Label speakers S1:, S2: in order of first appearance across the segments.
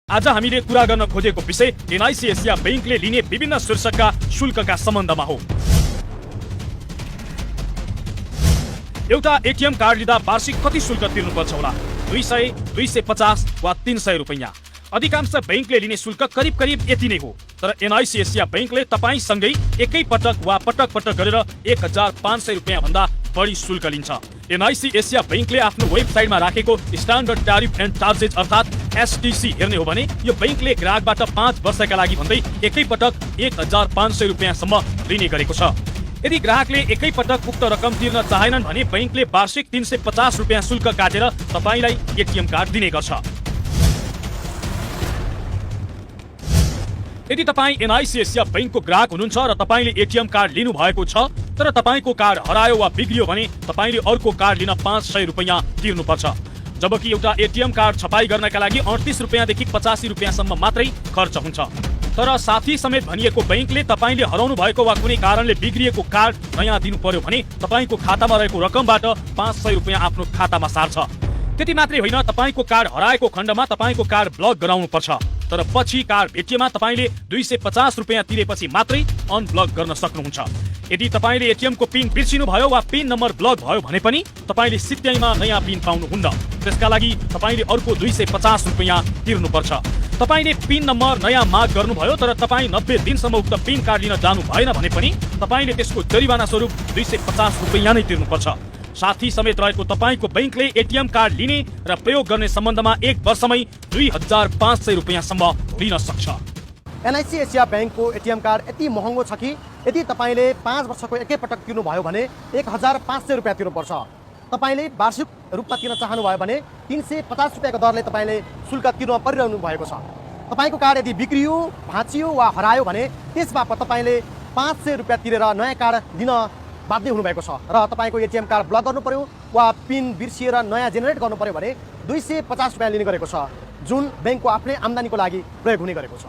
S1: आज हामीले कुरा गर्न खोजेको विषय एनआईसी एसिया बैंकले लिने विभिन्न शीर्षकका शुल्कका सम्बन्धमा हो। एउटा एटीएम कार्ड लिँदा वार्षिक कति शुल्क तिर्नुपर्छ होला? 200, 250 वा 300 रुपैयाँ। अधिकांश बैंकले लिने शुल्क करिब करिब यति नै हो। तर एनआईसी एसिया बैंकले तपाईसँगै एकै पटक वा पटक पटक गरेर 1500 रुपैयाँ भन्दा बढी शुल्क लिन्छ। एनआईसी एसिया बैंकले आफ्नो वेबसाइटमा राखेको स्ट्यान्डर्ड ट्यारिफ एन्ड चार्जेस अर्थात् एसटीसी हेर्ने हो भने यो बैंकले ग्राहकबाट 5 वर्षका लागि भन्दै एकै पटक 1500 रुपैयाँसम्म लिने गरेको छ। यदि ग्राहकले एकै पटक उक्त रकम तिर्न चाहेनन् भने बैंकले वार्षिक 350 रुपैयाँ शुल्क काटेर तपाईलाई एटीएम कार्ड दिने गर्छ। यदि तपाईँ एनआईसी एसिया बैंकको ग्राहक हुनुहुन्छ र तपाईले एटीएम कार्ड लिनु भएको छ तर तपाईको कार्ड हरायो वा बिग्रियो भने तपाईले अर्को कार्ड लिन 500 रुपैयाँ तिर्नुपर्छ। जबकि एउटा एटीएम कार्ड छपाई गर्नका लागि 38 रुपैयाँदेखि 85 रुपैयाँसम्म मात्रै खर्च हुन्छ। तर साथी समेत भनिएको बैंकले तपाईले हराउनु भएको वा कुनै कारणले बिग्रिएको कार्ड नयाँ दिनु पर्यो भने तपाईको खातामा रहेको रकमबाट 500 रुपैयाँ आफ्नो खातामा सार्छ। त्यति मात्रै होइन, तपाईको कार्ड हराएको खण्डमा तपाईको कार्ड ब्लक गराउनु पर्छ। तर पछि कार्ड भेटिएमा तपाईले 250 रुपैयाँ तिरेपछि मात्रै अनब्लक गर्न सक्नुहुन्छ। यदि तपाईले एटीएम को पिन बिर्सिनु भयो वा पिन नम्बर ब्लक भयो भने पनि तपाईले सित्तैमा नयाँ पिन पाउनुहुन्न। त्यसका लागि तपाईले अर्को 250 रुपैयाँ तिर्नुपर्छ। तपाईले पिन नम्बर नयाँ माग गर्नुभयो तर तपाईँ 90 दिनसम्म उक्त पिन कार्ड लिन जानु भएन भने पनि तपाईले त्यसको जरिवाना स्वरूप 250 रुपैयाँ नै तिर्नुपर्छ। साथी समेत रहेको तपाईको बैंकले एटीएम कार्ड लिने र प्रयोग गर्ने सम्बन्धमा 1 वर्षमै 2500 रुपैयाँसम्म लिन सक्छ।
S2: एनआईसी एसिया बैंकको एटीएम कार्ड यति महँगो छ कि यदि तपाईले 5 वर्षको एकै पटक तिर्नु भयो भने 1500 रुपैयाँ तिर्नुपर्छ। तपाईले वार्षिक रूपमा तिर्न चाहनु भयो भने 350 रुपैयाँको दरले तपाईले शुल्क तिर्न परिरहनु भएको छ। तपाईको कार्ड यदि बिग्रियो, भाँचियो वा हरायो भने त्यसबापत तपाईले 500 रुपैयाँ तिरेर नयाँ कार्ड दिन बाध्य हुनुभएको छ र तपाईको एटीएम कार्ड ब्लक गर्नु पर्यो वा पिन बिर्सिएर नयाँ जेनेरेट गर्नु पर्यो भने 250 रुपैयाँ लिने गरेको छ, जुन बैंकको आफ्नै आम्दानीको लागि प्रयोग हुने गरेको छ।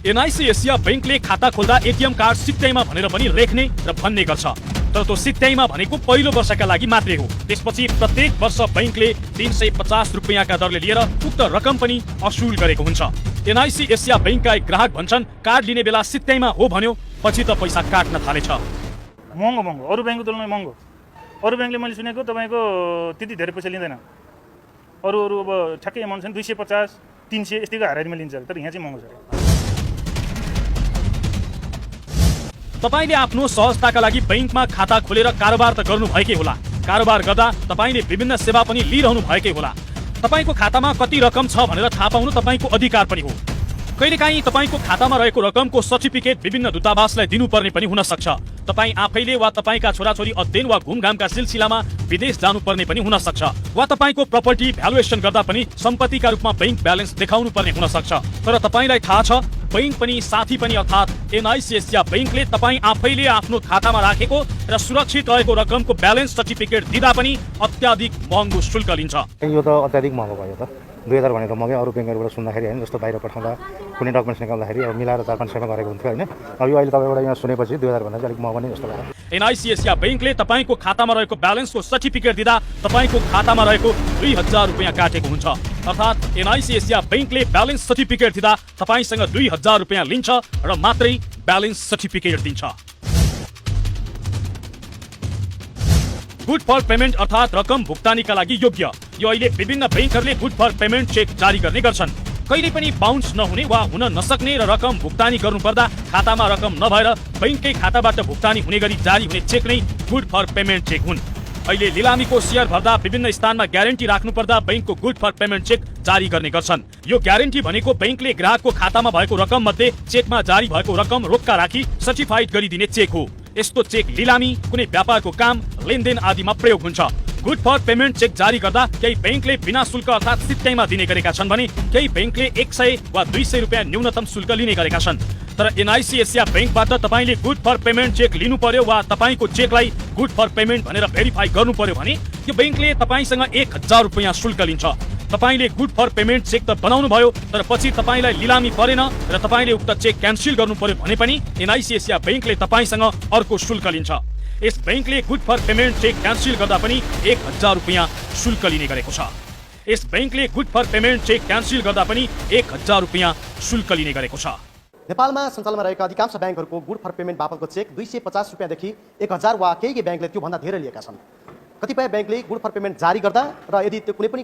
S1: एनआईसी एसिया बैंकले खाता खोल्दा एटीएम कार्ड सित्तैमा भनेर पनि लेख्ने र भन्ने गर्छ। तर त्यो सित्तैमा भनेको पहिलो वर्षका लागि मात्रै हो। त्यसपछि प्रत्येक वर्ष बैंकले 350 रुपैयाँका दरले लिएर उक्त रकम पनि असुल गरेको हुन्छ। एनआईसी एसिया बैंकका एक ग्राहक भन्छन् कार्ड लिने बेला सित्तैमा हो भन्यो पछि त पैसा काट्न थालेछ।
S3: महँगो अरू बैंकको तुलनामा महँगो। अरू बैंकले मैले सुनेको तपाईको त्यति धेरै पैसा लिँदैन। अरू अब ठ्याक्कै एमाउन्ट छ 250, 300 यस्तैको हाराहारीमा लिन्छ, तर यहाँ चाहिँ महँगो छ।
S1: तपाईले आफ्नो सहजताका लागि बैंकमा खाता खोलेर कारोबार त गर्नु भएकै होला। कारोबार गर्दा तपाईले विभिन्न सेवा पनि लिइरहनु भएकै होला। तपाईको खातामा कति रकम छ भनेर थाहा पाउनु तपाईको अधिकार पनि हो। कहिलेकाहीँ तपाईको खातामा रहेको रकमको सर्टिफिकेट विभिन्न दूतावासलाई दिनुपर्ने पनि हुन सक्छ। तपाईँ आफैले वा तपाईका छोराछोरी अध्ययन वा घुमघामका सिलसिलामा विदेश जानुपर्ने पनि हुन सक्छ। वा तपाईको प्रपर्टी भ्यालुएसन गर्दा पनि सम्पत्तिका रूपमा बैंक ब्यालेन्स देखाउनु पर्ने हुन सक्छ। तर तपाईलाई थाहा छ बैंक पनि साथी पनि अर्थात् एनआईसी एसिया बैंकले तपाईँ आफैले आफ्नो खातामा राखेको र सुरक्षित रहेको रकमको ब्यालेन्स सर्टिफिकेट दिँदा पनि अत्याधिक महँगो शुल्क लिन्छ।
S4: यो त अत्याधिक महँगो भयो त। 2000 भनेको मगे अरू बैंकहरुबाट सुन्दाखेरि हैन, जस्तो बाहिर पठाउँदा कुनै डकुमेन्ट्स निकाल्दाखेरि अब मिलाएर 4-500 मा गरेको हुन्थ्यो हैन। अब यो अहिले तपाईबाट यहाँ सुनेपछि 2000 भन्दा चाहिँ अलिक महँगो नै जस्तो लाग्यो।
S1: एनआईसी एसिया बैंकले तपाईको खातामा रहेको ब्यालेन्सको सर्टिफिकेट दिँदा तपाईको खातामा रहेको 2000 रुपैयाँ काटेको हुन्छ। अर्थात् एनआईसी एसिया बैंकले ब्यालेन्स सर्टिफिकेट दिँदा तपाईसँग 2000 रुपैयाँ लिन्छ र मात्रै ब्यालेन्स सर्टिफिकेट दिन्छ। गुड फर पेमेन्ट अर्थात् रकम भुक्तानीका लागि योग्य। यो अहिले विभिन्न बैंकहरूले गुड फर पेमेन्ट चेक जारी गर्ने गर्छन्। कहिले पनि बाउन्स नहुने वा हुन नसक्ने र रकम भुक्तानी गर्नुपर्दा खातामा रकम नभएर बैंककै खाताबाट भुक्तानी हुने गरी जारी हुने चेक नै गुड फर पेमेन्ट चेक हुन्। अहिले लिलामीको शेयर भर्दा विभिन्न स्थानमा ग्यारेन्टी राख्नुपर्दा बैंकको गुड फर पेमेन्ट चेक जारी गर्ने गर्छन्। यो ग्यारेन्टी भनेको बैंकले ग्राहकको खातामा भएको रकम मध्ये चेकमा जारी भएको रकम रोक्का राखी सर्टिफाइड गरिदिने चेक हो। यस्तो चेक लिलामी, कुनै व्यापारको काम, लेनदेन आदिमा प्रयोग हुन्छ। गुड फर पेमेन्ट चेक जारी गर्दा केही बैंकले बिना शुल्क अर्थात् सित्तैमा दिने गरेका छन् भने केही बैंकले 100 वा 200 रुपैयाँ न्यूनतम शुल्क लिने गरेका छन्। तर एनआईसी एसिया बैंकबाट तपाईले गुड फर पेमेन्ट चेक लिनु पर्यो वा तपाईको चेकलाई गुड फर पेमेन्ट भनेर भेरिफाई गर्नु पर्यो भने यो बैंकले तपाईसँग 1000 रुपैयाँ शुल्क लिन्छ। तपाईले गुड फर पेमेन्ट चेक त बनाउनु भयो तर पछि तपाईलाई लिलामी परेन र तपाईले उक्त चेक क्यान्सल गर्नु पर्यो भने पनि एनआईसी एसिया बैंकले तपाईसँग अर्को शुल्क लिन्छ। यस बैंकले good for payment cheque cancel गर्दा पनि 1000 रुपैयाँ शुल्क लिने गरेको छ। यस बैंकले good for payment cheque cancel गर्दा पनि 1000 रुपियाँ शुल्क लिने गरेको छ।
S2: नेपालमा सञ्चालनमा रहेका अधिकांश ब्याङ्कहरूको गुड फर पेमेन्ट बापतको चेक 250 रुपियाँदेखि 1000 वा केही ब्याङ्कले त्योभन्दा धेरै लिएका छन्। कतिपय ब्याङ्कले गुड फर पेमेन्ट जारी गर्दा र यदि त्यो कुनै पनि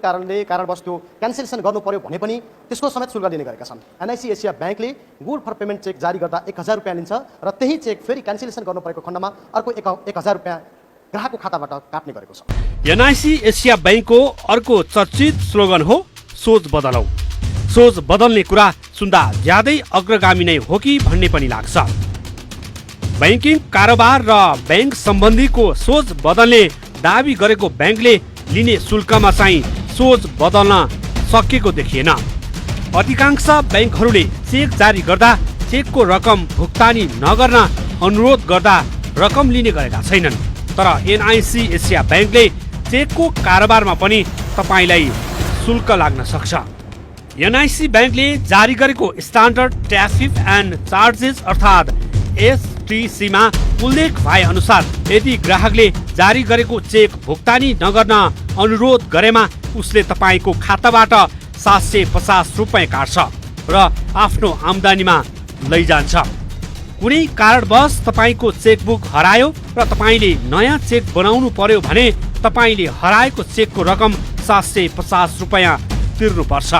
S2: कारणवश त्यो क्यान्सेलेसन गर्नु पर्यो भने पनि त्यसको समेत शुल्क लिने गरेका छन्। एनआइसी एसिया ब्याङ्कले गुड फर पेमेन्ट चेक जारी गर्दा 1000 रुपियाँ लिन्छ र त्यही चेक फेरि क्यान्सेलेसन गर्नु परेको खण्डमा अर्को 1000 रुपियाँ ग्राहकको खाताबाट काट्ने गरेको छ।
S5: एनआइसी एसिया बैंकको अर्को चर्चित स्लोगन हो सोच बदलौ। सोच बदल्ने कुरा सुन्दा ज्यादै अग्रगामी नै हो कि भन्ने पनि लाग्छ। बैंकिङ कारोबार र बैंक सम्बन्धीको सोच बदल्ने दाबी गरेको बैंकले लिने शुल्कमा चाहिँ सोच बदल्न सकेको देखिएन। अधिकांश बैंकहरूले चेक जारी गर्दा चेकको रकम भुक्तानी नगर्न अनुरोध गर्दा रकम लिने गरेका छैनन्। तर एनआइसी एसिया बैंकले चेकको कारोबारमा पनि तपाईलाई शुल्क लाग्न सक्छ। एनआइसी बैंकले जारी गरेको स्ट्यान्डर्ड ट्यारिफ एन्ड चार्जेस अर्थात् एसटीसीमा उल्लेख भए अनुसार यदि ग्राहकले जारी गरेको चेक भुक्तानी नगर्न अनुरोध गरेमा उसले तपाईको खाताबाट 750 रुपियाँ काट्छ र आफ्नो आम्दानीमा लैजान्छ। कुनै कारणवश तपाईको चेकबुक हरायो र तपाईले नयाँ चेक बनाउनु पर्यो भने तपाईले हराएको चेकको रकम 750 रुपियाँ तिर्नुपर्छ।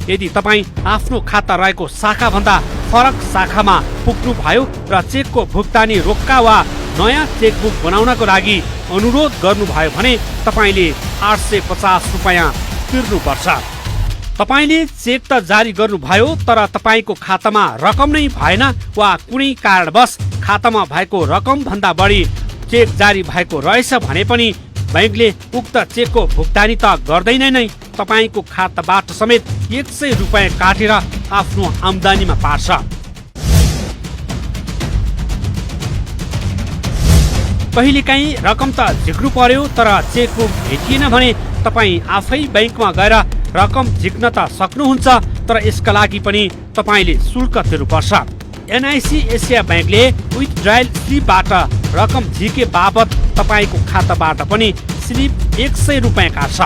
S5: यदि तपाईँ आफ्नो खाता रहेको शाखाभन्दा फरक शाखामा पुग्नु भयो र चेकको भुक्तानी रोक्का वा नयाँ चेकबुक बनाउनको लागि अनुरोध गर्नुभयो भने तपाईले 850 रुपियाँ तिर्नुपर्छ। तपाईले चेक त जारी गर्नुभयो तर तपाईको खातामा रकम नै भएन वा कुनै कारणवश खातामा भएको रकम भन्दा बढी चेक जारी भएको रहेछ भने पनि बैंकले उक्त चेकको भुक्तानी त गर्दैन नै, तपाईको खाताबाट समेत 100 रुपियाँ काटेर आफ्नो आम्दानीमा पार्छ। कहिलेकाहीँ रकम त झिक्नु पर्यो तर चेकबुक भेटिएन भने तपाईँ आफै बैंकमा गएर रकम झिक्न त सक्नुहुन्छ तर यसका लागि पनि तपाईले शुल्क तिर्नुपर्छ। एनआइसी एसिया बैंकले विथड्रायल स्लिपबाट रकम झिके बापत तपाईको खाताबाट पनि स्लिप 100 रुपियाँ काट्छ।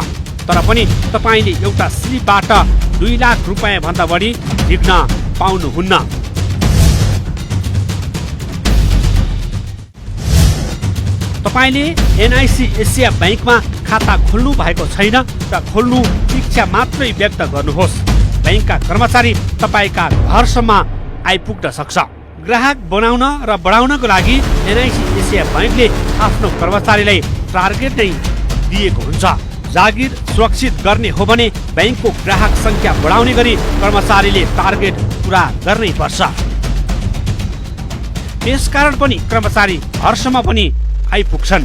S5: तर पनि तपाईले एउटा स्लिपबाट 2 लाख रुपियाँ भन्दा बढी झिक्न पाउनुहुन्न। तपाईले एनआइसी एसिया बैंकमा खाता खोल्नु भएको छैन र खोल्नु इच्छा मात्रै व्यक्त गर्नुहोस्। बैंकका कर्मचारी तपाईका घरसम्म आइपुग्न सक्छ। ग्राहक बनाउन र बढाउनको लागि एनआइसी एसिया बैंकले आफ्नो कर्मचारीलाई टार्गेट नै दिएको हुन्छ। जागिर सुरक्षित गर्ने हो भने बैंकको ग्राहक संख्या बढाउने गरी कर्मचारीले टार्गेट पूरा गर्नै पर्छ। त्यसकारण पनि कर्मचारी घरसम्म पनि आइपुग्छन्।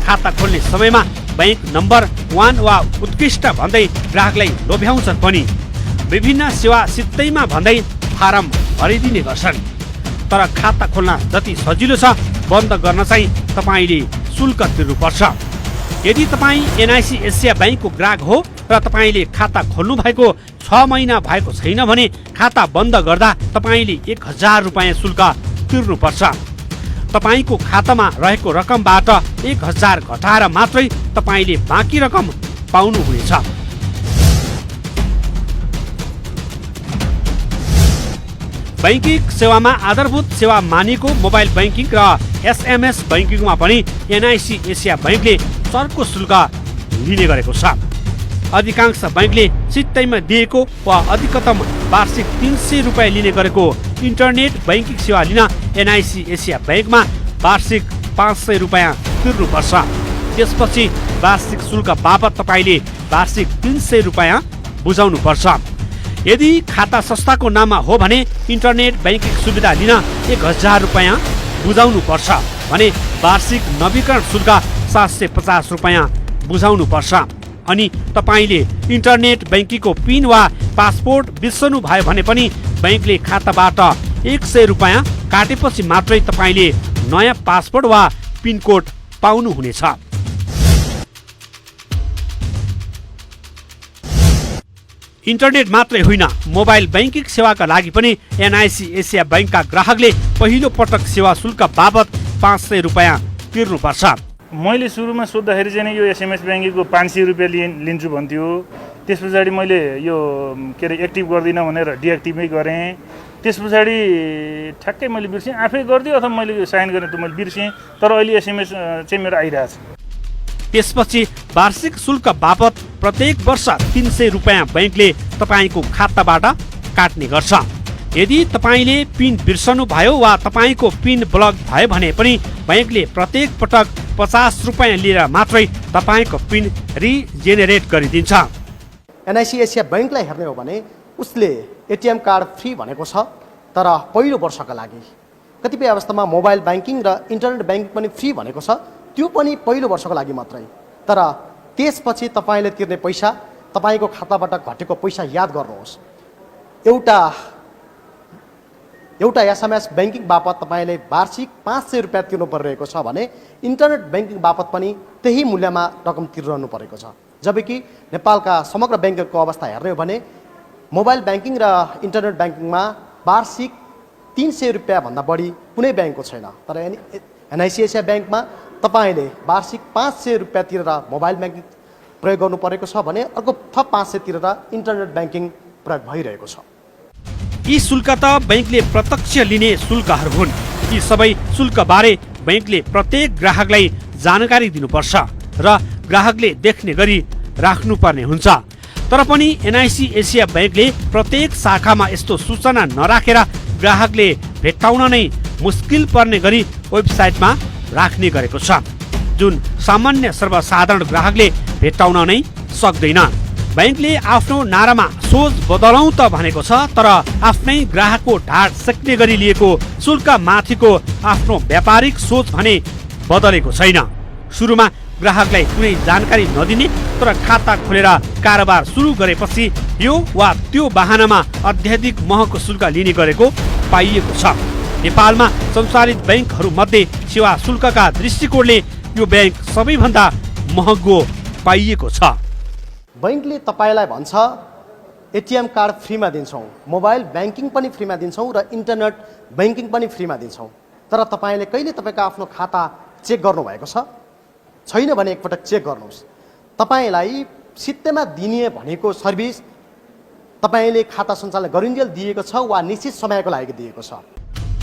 S5: खाता खोल्ने समयमा बैंक नम्बर 1 वा उत्कृष्ट भन्दै ग्राहकलाई लोभ्याउँछन् पनि। विभिन्न सेवा सित्तैमा भन्दै फारम भरिदिने गर्छन्। तर खाता खोल्न जति सजिलो छ बन्द गर्न चाहिँ तपाईले शुल्क तिर्नुपर्छ। यदि तपाईँ एनआइसी एसिया बैंकको ग्राहक हो र तपाईले खाता खोल्नु भएको 6 महिना भएको छैन भने खाता बन्द गर्दा तपाईले 1000 रुपियाँ शुल्क तिर्नुपर्छ। तपाईको खातामा रहेको रकमबाट 1000 घटाएर मात्रै तपाईले बाँकी रकम पाउनुहुनेछ। बैंकिङ सेवामा आधारभूत सेवा मानिएको मोबाइल बैंकिङ र एसएमएस बैंकिङमा पनि एनआइसी एसिया बैंकले चर्को शुल्क लिने गरेको छ। अधिकांश बैंकले सित्तैमा दिएको वा अधिकतम वार्षिक 300 रुपियाँ लिने गरेको इन्टरनेट बैंकिङ सेवा लिन एनआइसी एसिया बैंकमा वार्षिक 500 रुपियाँ तिर्नुपर्छ। त्यसपछि वार्षिक शुल्क बापत तपाईले वार्षिक 300 रुपियाँ बुझाउनु पर्छ। यदि खाता संस्थाको नाममा हो भने इन्टरनेट बैंकिङ सुविधा लिन 1000 रुपियाँ बुझाउनु पर्छ भने वार्षिक नवीकरण शुल्क 750 रुपियाँ बुझाउनु पर्छ। अनि तपाईले इन्टरनेट बैंकिङको पिन वा पासपोर्ट बिर्सनु भयो भने पनि बैंकले खाताबाट 100 रुपियाँ काटेपछि मात्रै तपाईले नयाँ पासपोर्ट वा पिन कोड पाउनुहुनेछ। इन्टरनेट मात्रै होइन, मोबाइल बैंकिङ सेवाका लागि पनि एनआइसी एसिया बैंकका ग्राहकले पहिलो पटक सेवा शुल्क बाबत 500 रुपियाँ तिर्नुपर्छ।
S3: मैले सुरुमा सोद्धाखेरि चाहिँ यो एसएमएस बैंकिङको 500 रुपियाँ लिन्छु भन्थ्यो। त्यस पछाडि मैले यो के अरे एक्टिभ गर्दिनँ भनेर डिएक्टिभै गरेँ। त्यस पछाडि ठ्याक्कै मैले बिर्सेँ, आफै गरिदियो अथवा मैले साइन गरेँ त मैले बिर्सेँ, तर अहिले एसएमएस चाहिँ मेरो आइरहेछ।
S5: त्यसपछि वार्षिक शुल्क बापत प्रत्येक वर्ष 300 रुपियाँ बैंकले तपाईँको खाताबाट काट्ने गर्छ। यदि तपाईँले पिन बिर्सनु भयो वा तपाईँको पिन ब्लक भयो भने पनि बैंकले प्रत्येक पटक 50 रुपियाँ लिएर मात्रै तपाईँको पिन रिजेनेरेट गरिदिन्छ।
S2: एनआइसी एसिया बैंकलाई हेर्ने हो भने उसले एटिएम कार्ड फ्री भनेको छ, तर पहिलो वर्षका लागि। कतिपय अवस्थामा मोबाइल ब्याङ्किङ र इन्टरनेट ब्याङ्किङ पनि फ्री भनेको छ, त्यो पनि पहिलो वर्षको लागि मात्रै। तर त्यसपछि तपाईँले तिर्ने पैसा, तपाईँको खाताबाट घटेको पैसा याद गर्नुहोस्। एउटा एसएमएस ब्याङ्किङ बापत तपाईँले वार्षिक 500 रुपियाँ तिर्नु परिरहेको छ भने इन्टरनेट ब्याङ्किङ बापत पनि त्यही मूल्यमा रकम तिर्नु परेको छ। जबकि नेपालका समग्र ब्याङ्कको अवस्था हेर्ने हो भने मोबाइल ब्याङ्किङ र इन्टरनेट ब्याङ्किङमा वार्षिक 300 रुपियाँ भन्दा बढी कुनै ब्याङ्कको छैन। तर एनआइसी एसिया ब्याङ्कमा तपाईँले वार्षिक 500 रुपियाँ तिरेर मोबाइल ब्याङ्किङ प्रयोग गर्नु परेको छ भने अर्को थप 500 तिरेर इन्टरनेट ब्याङ्किङ प्रयोग भइरहेको छ।
S5: यी शुल्क त बैंकले प्रत्यक्ष लिने शुल्कहरू हुन्। यी सबै शुल्कबारे बैंकले प्रत्येक ग्राहकलाई जानकारी दिनुपर्छ र ग्राहकले देख्ने गरी राख्नुपर्ने हुन्छ। तर पनि एनआइसी एसिया बैंकले प्रत्येक शाखामा यस्तो सूचना नराखेर ग्राहकले भेट्टाउन नै मुस्किल पर्ने गरी वेबसाइटमा राख्ने गरेको छ, जुन सामान्य सर्वसाधारण ग्राहकले भेट्टाउन नै सक्दैन। बैंकले आफ्नो नारामा सोच बदलौँ त भनेको छ, तर आफ्नै ग्राहकको ढाड सेक्ने गरी लिएको शुल्क माथिको आफ्नो व्यापारिक सोच भने बदलेको छैन। सुरुमा ग्राहकलाई कुनै जानकारी नदिने तर खाता खोलेर कारोबार सुरु गरेपछि यो वा त्यो बहानामा अत्याधिक महँगो शुल्क लिने गरेको पाइएको छ। नेपालमा सञ्चालित बैंकहरू मध्ये सेवा शुल्कका दृष्टिकोणले यो बैंक सबैभन्दा महँगो पाइएको छ।
S2: बैंकले तपाईँलाई भन्छ एटिएम कार्ड फ्रीमा दिन्छौँ, मोबाइल ब्याङ्किङ पनि फ्रीमा दिन्छौँ र इन्टरनेट ब्याङ्किङ पनि फ्रीमा दिन्छौँ। तर तपाईँले कहिले तपाईँको आफ्नो खाता चेक गर्नुभएको छ? छैन भने एकपटक चेक गर्नुहोस्। तपाईँलाई सित्तैमा दिने भनेको सर्भिस तपाईँले खाता सञ्चालन गरिन्जेल दिएको छ वा निश्चित समयको लागि दिएको छ।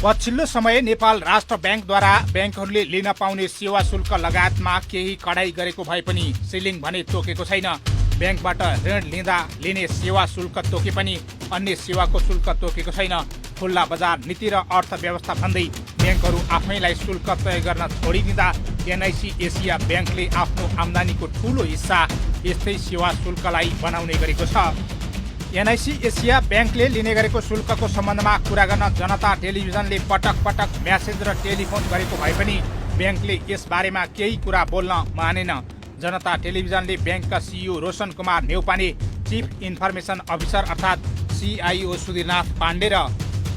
S6: पछिल्लो समय नेपाल राष्ट्र ब्याङ्कद्वारा ब्याङ्कहरूले लिन पाउने सेवा शुल्क लगायतमा केही कडाई गरेको भए पनि सिलिङ भने तोकेको छैन। ब्याङ्कबाट ऋण लिँदा लिने सेवा शुल्क तोके पनि अन्य सेवाको शुल्क तोकेको छैन। खुल्ला बजार नीति र अर्थव्यवस्था भन्दै ब्याङ्कहरू आफैलाई शुल्क तय गर्न छोडिदिँदा एनआइसी एसिया ब्याङ्कले आफ्नो आम्दानीको ठूलो हिस्सा यस्तै सेवा शुल्कलाई बनाउने गरेको छ। एनआइसी एसिया ब्याङ्कले लिने गरेको शुल्कको सम्बन्धमा कुरा गर्न जनता टेलिभिजनले पटक पटक म्यासेज र टेलिफोन गरेको भए पनि ब्याङ्कले यसबारेमा केही कुरा बोल्न मानेन। जनता टेलिभिजनले ब्याङ्कका CEO Roshan Kumar Neupane, chief information officer अर्थात् सिआइओ सुधीरनाथ पाण्डे र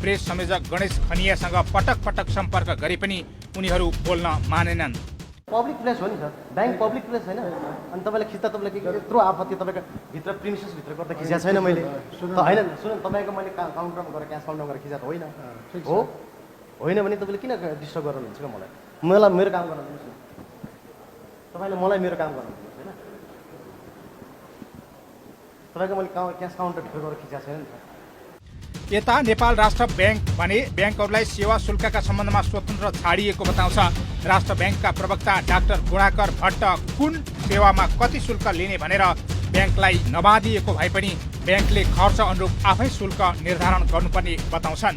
S6: प्रेस संयोजक गणेश खनियासँग पटक पटक सम्पर्क गरे पनि उनीहरू बोल्न मानेनन्।
S2: पब्लिक प्लेस हो नि सर, ब्याङ्क पब्लिक प्लेस होइन। अनि तपाईँले खिच्दा तपाईँलाई यत्रो आपत्ति तपाईँको भित्र प्रिमिसेसभित्र गर्दा खिचेको छैन मैले त होइन। सुन, तपाईँको मैले काउन्टरमा गएर क्यास काउन्टरमा गएर खिचेको होइन हो, होइन भने तपाईँले किन डिस्टर्ब गर्नुहुन्छ क्या मलाई मेरो काम गर्न दिनुहोस् न। तपाईँले मलाई मेरो काम गर्न दिनुहोस् होइन। तपाईँको मैले क्यास काउन्टरभित्र गएर खिचेको छैन नि सर।
S6: यता नेपाल राष्ट्र ब्याङ्क भने ब्याङ्कहरूलाई सेवा शुल्कका सम्बन्धमा स्वतन्त्र छाडिएको बताउँछ। राष्ट्र ब्याङ्कका प्रवक्ता डाक्टर गुणाकर भट्ट कुन सेवामा कति शुल्क लिने भनेर ब्याङ्कलाई नबाँधिएको भए पनि ब्याङ्कले खर्च अनुरूप आफै शुल्क निर्धारण गर्नुपर्ने बताउँछन्।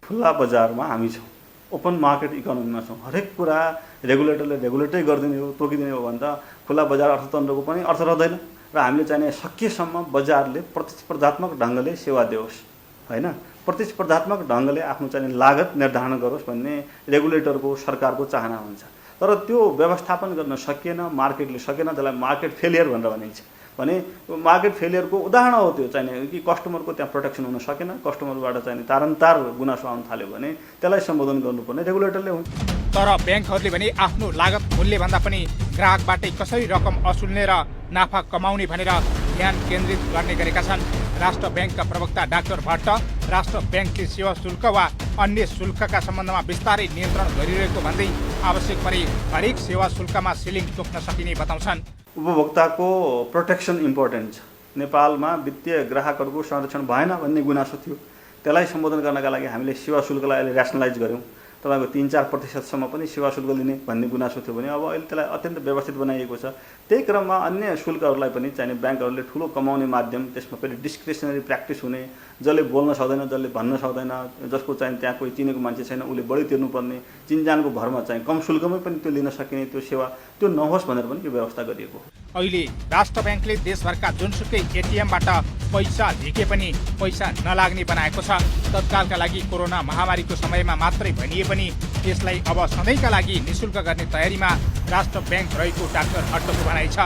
S7: खुल्ला बजारमा हामी छौँ, ओपन मार्केट इकोनोमीमा छौँ। हरेक कुरा रेगुलेटरले रेगुलेटै गरिदिने हो, तोकिदिने हो भने त खुल्ला बजार अर्थतन्त्रको पनि अर्थ रहँदैन। र हामीले चाहिने सकेसम्म बजारले प्रतिस्पर्धात्मक ढङ्गले सेवा दियोस् होइन, प्रतिस्पर्धात्मक ढङ्गले आफ्नो चाहिने लागत निर्धारण गरोस् भन्ने रेगुलेटरको सरकारको चाहना हुन्छ। तर त्यो व्यवस्थापन गर्न सकिएन, मार्केटले सकेन, त्यसलाई मार्केट फेलियर भनेर भनिन्छ। भने मार्केट फेलियरको उदाहरण हो त्यो चाहिने कि कस्टमरको त्यहाँ प्रोटेक्सन हुन सकेन, कस्टमरबाट चाहिने तारन्तार गुनासो आउन थाल्यो भने त्यसलाई सम्बोधन गर्नुपर्ने रेगुलेटरले हुन्छ।
S6: तर ब्याङ्कहरूले भने आफ्नो लागत मूल्यभन्दा पनि ग्राहकबाटै कसरी रकम असुल्ने र नाफा कमाउने भनेर ध्यान केन्द्रित गर्ने गरेका छन्। राष्ट्र ब्याङ्कका प्रवक्ता डाक्टर भट्ट राष्ट्र ब्याङ्कले सेवा शुल्क वा अन्य शुल्कका सम्बन्धमा बिस्तारै नियन्त्रण गरिरहेको भन्दै आवश्यक परे हरेक सेवा शुल्कमा सिलिङ तोक्न सकिने बताउँछन्।
S7: उपभोक्ताको प्रोटेक्सन इम्पोर्टेन्ट छ। नेपालमा वित्तीय ग्राहकहरूको संरक्षण भएन भन्ने गुनासो थियो। त्यसलाई सम्बोधन गर्नका लागि हामीले सेवा शुल्कलाई अहिले ऱ्यासनलाइज गऱ्यौँ। तपाईँको 3-4% पनि सेवा शुल्क लिने भन्ने गुनासो थियो भने अब अहिले त्यसलाई अत्यन्त व्यवस्थित बनाइएको छ। त्यही क्रममा अन्य शुल्कहरूलाई पनि चाहिने ब्याङ्कहरूले ठुलो कमाउने माध्यम, त्यसमा फेरि डिस्क्रिसनरी प्र्याक्टिस हुने, जसले बोल्न सक्दैन, जसले भन्न सक्दैन, जसको चाहिँ त्यहाँ कोही चिनेको मान्छे छैन उसले बढी तिर्नुपर्ने, चिनजानको भरमा चाहिँ कम शुल्कमै पनि त्यो लिन सकिने त्यो सेवा त्यो नहोस् भनेर पनि यो व्यवस्था गरिएको हो।
S6: अहिले राष्ट्र ब्याङ्कले देशभरका जुनसुकै एटिएमबाट पैसा झिके पनि पैसा नलाग्ने बनाएको छ। तत्कालका लागि कोरोना महामारीको समयमा मात्रै भनिए पनि यसलाई अब सधैँका लागि निशुल्क गर्ने तयारीमा राष्ट्र ब्याङ्क रहेको डाक्टर हट्टको भनाइ छ।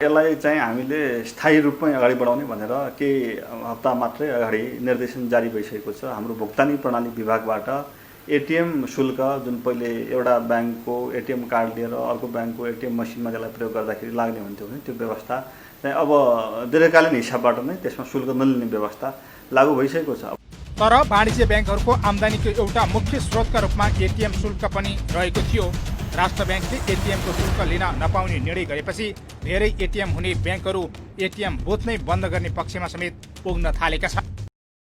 S7: यसलाई चाहिँ हामीले स्थायी रूपमै अगाडि बढाउने भनेर केही हप्ता मात्रै अगाडि निर्देशन जारी भइसकेको छ। हाम्रो भुक्तानी प्रणाली विभागबाट एटिएम शुल्क जुन पहिले एउटा ब्याङ्कको एटिएम कार्ड लिएर अर्को ब्याङ्कको एटिएम मसिनमा त्यसलाई प्रयोग गर्दाखेरि लाग्ने हुन्थ्यो भने त्यो व्यवस्था चाहिँ अब दीर्घकालीन हिसाबबाट नै त्यसमा शुल्क नलिने व्यवस्था लागू भइसकेको छ।
S6: तर वाणिज्य ब्याङ्कहरूको आम्दानीको एउटा मुख्य स्रोतका रूपमा एटिएम शुल्क पनि रहेको थियो। राष्ट्र ब्याङ्कले एटिएमको शुल्क लिन नपाउने निर्णय गरेपछि धेरै एटिएम हुने ब्याङ्कहरू एटिएम बुथ नै बन्द गर्ने पक्षमा समेत पुग्न थालेका छन्।